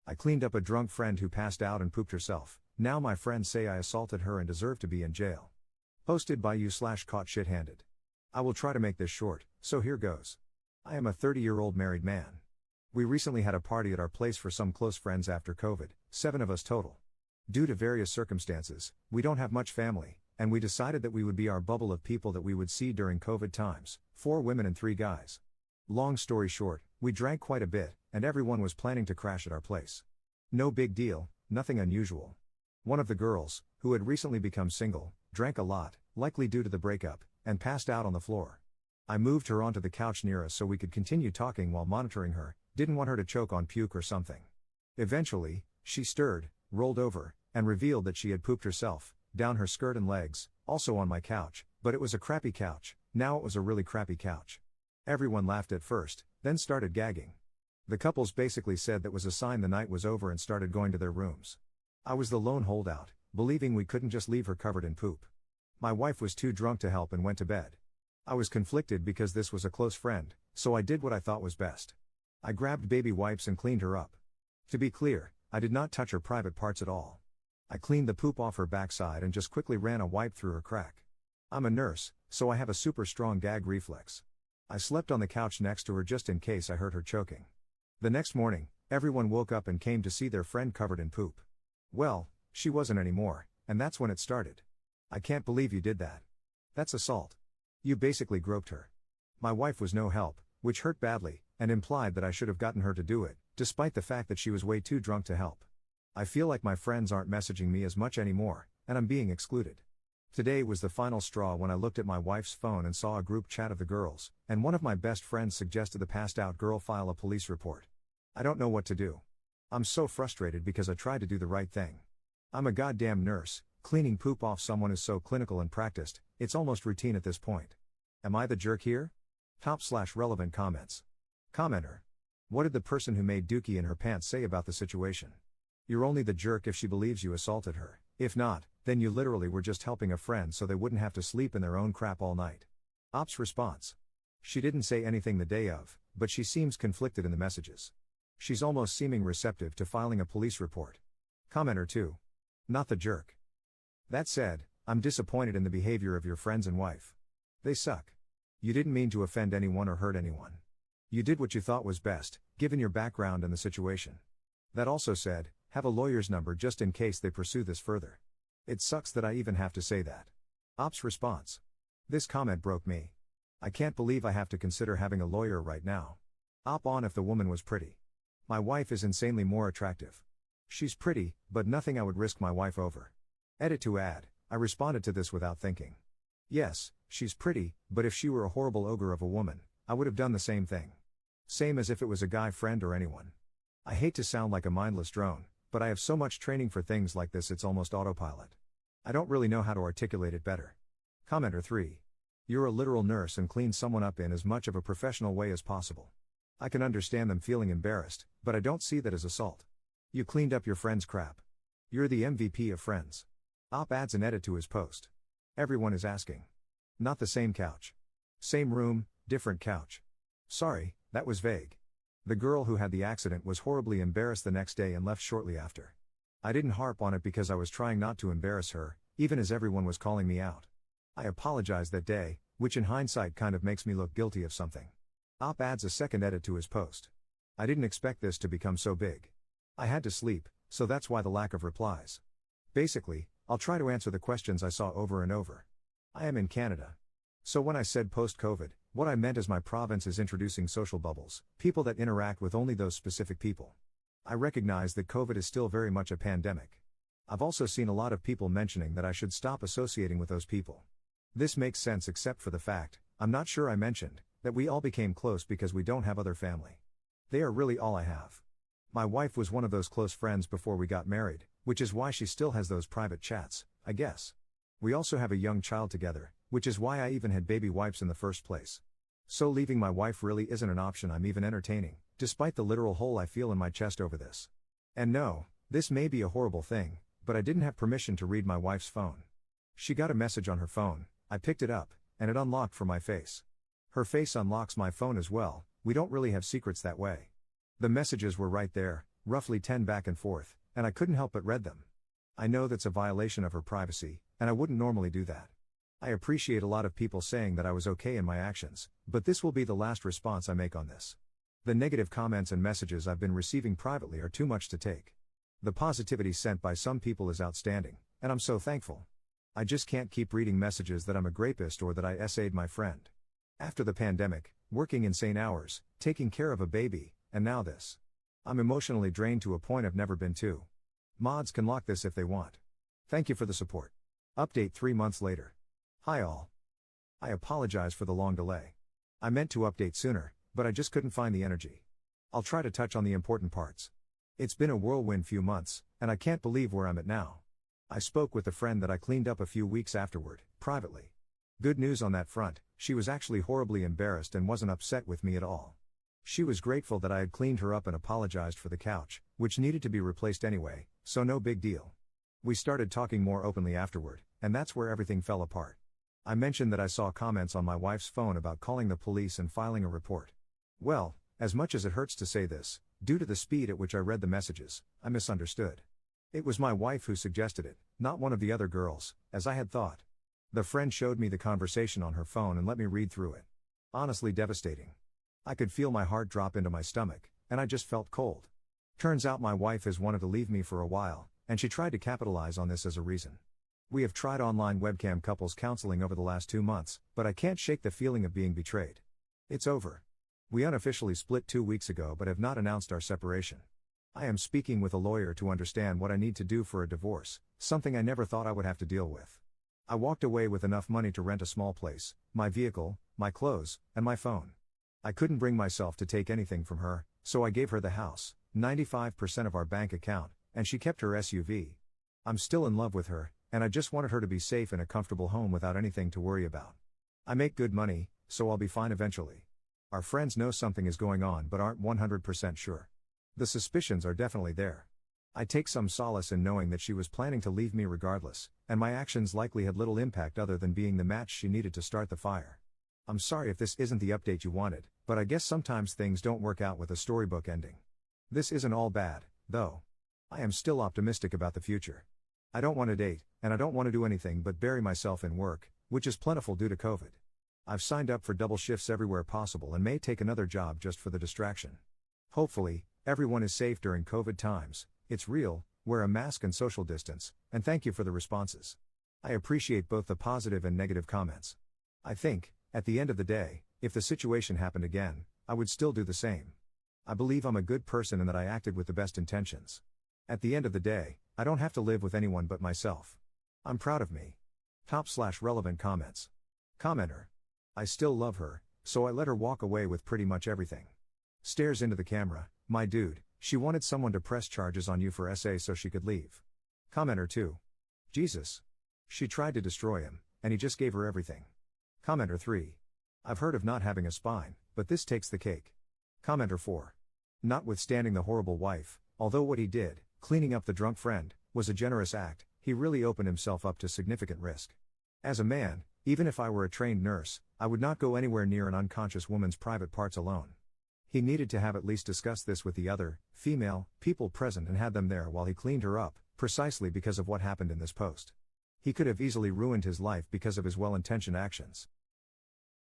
I cleaned up a drunk friend who passed out and pooped herself. Now my friends say I assaulted her and deserve to be in jail. Posted by you/caught shit-handed. I will try to make this short, so here goes. I am a 30-year-old married man. We recently had a party at our place for some close friends after COVID, 7 of us total. Due to various circumstances, we don't have much family, and we decided that we would be our bubble of people that we would see during COVID times, 4 women and 3 guys. Long story short, we drank quite a bit, and everyone was planning to crash at our place. No big deal, nothing unusual. One of the girls, who had recently become single, drank a lot, likely due to the breakup, and passed out on the floor. I moved her onto the couch near us so we could continue talking while monitoring her, didn't want her to choke on puke or something. Eventually, she stirred, rolled over, and revealed that she had pooped herself, down her skirt and legs, also on my couch, but it was a crappy couch. Now it was a really crappy couch. Everyone laughed at first, then started gagging. The couples basically said that was a sign the night was over and started going to their rooms. I was the lone holdout, believing we couldn't just leave her covered in poop. My wife was too drunk to help and went to bed. I was conflicted because this was a close friend, so I did what I thought was best. I grabbed baby wipes and cleaned her up. To be clear, I did not touch her private parts at all. I cleaned the poop off her backside and just quickly ran a wipe through her crack. I'm a nurse, so I have a super strong gag reflex. I slept on the couch next to her just in case I heard her choking. The next morning, everyone woke up and came to see their friend covered in poop. Well, she wasn't anymore, and that's when it started. I can't believe you did that. That's assault. You basically groped her. My wife was no help, which hurt badly, and implied that I should have gotten her to do it, despite the fact that she was way too drunk to help. I feel like my friends aren't messaging me as much anymore, and I'm being excluded. Today was the final straw when I looked at my wife's phone and saw a group chat of the girls, and one of my best friends suggested the passed out girl file a police report. I don't know what to do. I'm so frustrated because I tried to do the right thing. I'm a goddamn nurse, cleaning poop off someone is so clinical and practiced, it's almost routine at this point. Am I the jerk here? Top/relevant comments. Commenter. What did the person who made dookie in her pants say about the situation? You're only the jerk if she believes you assaulted her. If not, then you literally were just helping a friend so they wouldn't have to sleep in their own crap all night. Ops response. She didn't say anything the day of, but she seems conflicted in the messages. She's almost seeming receptive to filing a police report. Commenter 2. Not the jerk. That said, I'm disappointed in the behavior of your friends and wife. They suck. You didn't mean to offend anyone or hurt anyone. You did what you thought was best, given your background and the situation. That also said, have a lawyer's number just in case they pursue this further. It sucks that I even have to say that. Ops response. This comment broke me. I can't believe I have to consider having a lawyer right now. Op on if the woman was pretty. My wife is insanely more attractive. She's pretty, but nothing I would risk my wife over. Edit to add, I responded to this without thinking. Yes, she's pretty, but if she were a horrible ogre of a woman, I would have done the same thing. Same as if it was a guy friend or anyone. I hate to sound like a mindless drone, but I have so much training for things like this it's almost autopilot. I don't really know how to articulate it better. Commenter 3. You're a literal nurse and clean someone up in as much of a professional way as possible. I can understand them feeling embarrassed, but I don't see that as assault. You cleaned up your friend's crap. You're the MVP of friends. Op adds an edit to his post. Everyone is asking. Not the same couch. Same room, different couch. Sorry, that was vague. The girl who had the accident was horribly embarrassed the next day and left shortly after. I didn't harp on it because I was trying not to embarrass her, even as everyone was calling me out. I apologized that day, which in hindsight kind of makes me look guilty of something. Op adds a second edit to his post. I didn't expect this to become so big. I had to sleep, so that's why the lack of replies. Basically, I'll try to answer the questions I saw over and over. I am in Canada. So when I said post-COVID, what I meant is my province is introducing social bubbles, people that interact with only those specific people. I recognize that COVID is still very much a pandemic. I've also seen a lot of people mentioning that I should stop associating with those people. This makes sense except for the fact, I'm not sure I mentioned, that we all became close because we don't have other family. They are really all I have. My wife was one of those close friends before we got married, which is why she still has those private chats, I guess. We also have a young child together, which is why I even had baby wipes in the first place. So leaving my wife really isn't an option I'm even entertaining, despite the literal hole I feel in my chest over this. And no, this may be a horrible thing, but I didn't have permission to read my wife's phone. She got a message on her phone, I picked it up, and it unlocked for my face. Her face unlocks my phone as well, we don't really have secrets that way. The messages were right there, Roughly 10 back and forth, and I couldn't help but read them. I know that's a violation of her privacy, and I wouldn't normally do that. I appreciate a lot of people saying that I was okay in my actions, but this will be the last response I make on this. The negative comments and messages I've been receiving privately are too much to take. The positivity sent by some people is outstanding, and I'm so thankful. I just can't keep reading messages that I'm a grapist or that I essayed my friend. After the pandemic, working insane hours, taking care of a baby, and now this. I'm emotionally drained to a point I've never been to. Mods can lock this if they want. Thank you for the support. Update 3 months later. Hi all. I apologize for the long delay. I meant to update sooner, but I just couldn't find the energy. I'll try to touch on the important parts. It's been a whirlwind few months, and I can't believe where I'm at now. I spoke with a friend that I cleaned up a few weeks afterward, privately. Good news on that front, she was actually horribly embarrassed and wasn't upset with me at all. She was grateful that I had cleaned her up and apologized for the couch, which needed to be replaced anyway, so no big deal. We started talking more openly afterward, and that's where everything fell apart. I mentioned that I saw comments on my wife's phone about calling the police and filing a report. Well, as much as it hurts to say this, due to the speed at which I read the messages, I misunderstood. It was my wife who suggested it, not one of the other girls, as I had thought. The friend showed me the conversation on her phone and let me read through it. Honestly devastating. I could feel my heart drop into my stomach, and I just felt cold. Turns out my wife has wanted to leave me for a while, and she tried to capitalize on this as a reason. We have tried online webcam couples counseling over the last 2 months, but I can't shake the feeling of being betrayed. It's over. We unofficially split 2 weeks ago but have not announced our separation. I am speaking with a lawyer to understand what I need to do for a divorce, something I never thought I would have to deal with. I walked away with enough money to rent a small place, my vehicle, my clothes, and my phone. I couldn't bring myself to take anything from her, so I gave her the house, 95% of our bank account, and she kept her SUV. I'm still in love with her, and I just wanted her to be safe in a comfortable home without anything to worry about. I make good money, so I'll be fine eventually. Our friends know something is going on but aren't 100% sure. The suspicions are definitely there. I take some solace in knowing that she was planning to leave me regardless, and my actions likely had little impact other than being the match she needed to start the fire. I'm sorry if this isn't the update you wanted, but I guess sometimes things don't work out with a storybook ending. This isn't all bad, though. I am still optimistic about the future. I don't want to date, and I don't want to do anything but bury myself in work, which is plentiful due to COVID. I've signed up for double shifts everywhere possible and may take another job just for the distraction. Hopefully, everyone is safe during COVID times. It's real, wear a mask and social distance, and thank you for the responses. I appreciate both the positive and negative comments. I think, at the end of the day, if the situation happened again, I would still do the same. I believe I'm a good person and that I acted with the best intentions. At the end of the day, I don't have to live with anyone but myself. I'm proud of me. Top/relevant comments. Commenter. I still love her, so I let her walk away with pretty much everything. Stares into the camera, my dude, she wanted someone to press charges on you for SA so she could leave. Commenter 2. Jesus. She tried to destroy him, and he just gave her everything. Commenter 3. I've heard of not having a spine, but this takes the cake. Commenter 4. Notwithstanding the horrible wife, although what he did, cleaning up the drunk friend, was a generous act, he really opened himself up to significant risk. As a man, even if I were a trained nurse, I would not go anywhere near an unconscious woman's private parts alone. He needed to have at least discussed this with the other, female, people present and had them there while he cleaned her up, precisely because of what happened in this post. He could have easily ruined his life because of his well-intentioned actions.